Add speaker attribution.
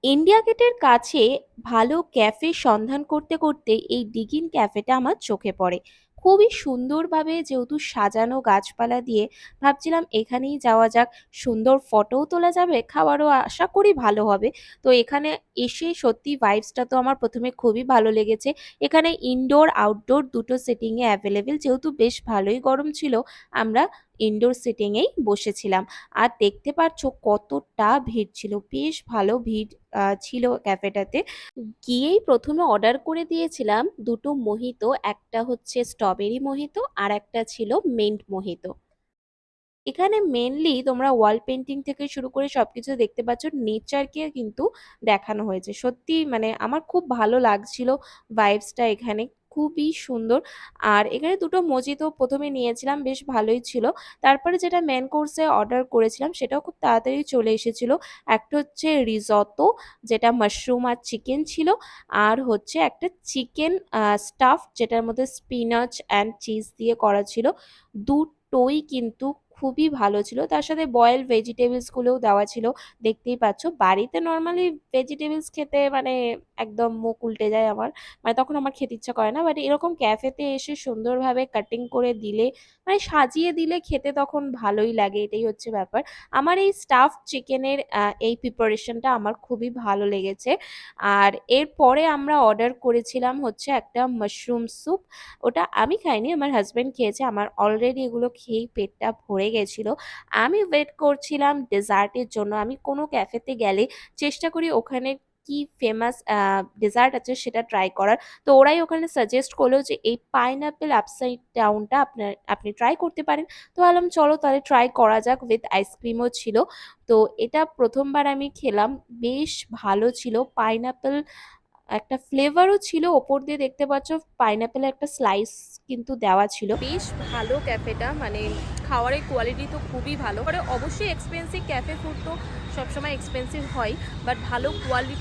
Speaker 1: India গেটের কাছে ভালো ক্যাফের সন্ধান করতে করতে এই ডিগিন ক্যাফেটা আমার চোখে পড়ে। খুবই সুন্দরভাবে যেহেতু সাজানো গাছপালা দিয়ে, ভাবছিলাম এখানেই যাওয়া যাক। সুন্দর ফটোও তোলা যাবে, খাবারও আশা করি ভালো হবে। তো এখানে এসে সত্যি ভাইবসটা তো আমার প্রথমে খুবই ভালো লেগেছে। এখানে ইনডোর আউটডোর দুটো সিটিং এ অ্যাভেলেবেল, যেহেতু বেশ ভালোই গরম ছিল, আমরা ইনডোর সিটিং এই বসেছিলাম। আর দেখতে পাচ্ছ কতটা ভিড় ছিল, বেশ ভালো ভিড় ছিল ক্যাফেটাতে। গিয়েই প্রথমে অর্ডার করে দিয়েছিলাম দুটো মোহিতো, একটা হচ্ছে স্ট্রবেরি মোহিতো আর একটা ছিল মিন্ট মোহিতো। এখানে মেনলি তোমরা ওয়াল পেন্টিং থেকে শুরু করে সবকিছু দেখতে পাচ্ছ, নেচারকে কিন্তু দেখানো হয়েছে। সত্যি মানে আমার খুব ভালো লাগছিল ভাইবসটা এখানে, খুবই সুন্দর। আর এখানে দুটো মজিতো প্রথমে নিয়েছিলাম, বেশ ভালোই ছিল। তারপরে যেটা মেন কোর্সে অর্ডার করেছিলাম সেটাও খুব তাড়াতাড়ি চলে এসেছিল। একটা হচ্ছে রিজতো, যেটা মাশরুম আর চিকেন ছিল। আর হচ্ছে একটা চিকেন স্টাফ, যেটার মধ্যে স্পিনাচ অ্যান্ড চিজ দিয়ে করা ছিল। দুটোই কিন্তু খুবই ভালো ছিল। তার সাথে বয়েল ভেজিটেবলস গুলোও দেওয়া ছিল। দেখতেই পাচ্ছ, বাড়িতে নর্মালি ভেজিটেবলস খেতে মানে একদম মুখ উল্টে যায় আমার, মানে তখন আমার খেতে ইচ্ছা করে না। বাট এরকম ক্যাফেতে এসে সুন্দরভাবে কাটিং করে দিলে, মানে সাজিয়ে দিলে খেতে তখন ভালোই লাগে, এটাই হচ্ছে ব্যাপার। আমার এই স্টাফ চিকেনের এই প্রিপারেশনটা আমার খুবই ভালো লেগেছে। আর এরপরে আমরা অর্ডার করেছিলাম হচ্ছে একটা মাশরুম স্যুপ। ওটা আমি খাইনি, আমার হাজবেন্ড খেয়েছে। আমার অলরেডি এগুলো খেয়েই পেটটা ভরে গেছিল। আমি ওয়েট করছিলাম ডেজার্টের জন্য। আমি কোনো ক্যাফেতে গেলে চেষ্টা করি ওখানে কি ফেমাস ডেজার্ট আছে সেটা ট্রাই করার। তো ওরাই ওখানে সাজেস্ট করলো যে এই পাইনাপেল আপসাইড ডাউনটা আপনি ট্রাই করতে পারেন। তো ভাবলাম চলো তাহলে ট্রাই করা যাক, উইথ আইসক্রিমও ছিল। তো এটা প্রথমবার আমি খেলাম, বেশ ভালো ছিল। পাইনাপেল একটা ফ্লেভারও ছিল, ওপর দিয়ে দেখতে পাচ্ছ পাইনাপেলের একটা স্লাইস কিন্তু দেওয়া ছিল। বেশ ভালো ক্যাফেটা, মানে খাওয়ারের কোয়ালিটি তো খুবই ভালো। পরে অবশ্যই এক্সপেন্সিভ, ক্যাফে ফুড তো সবসময় এক্সপেন্সিভ হয়, বাট ভালো কোয়ালিটি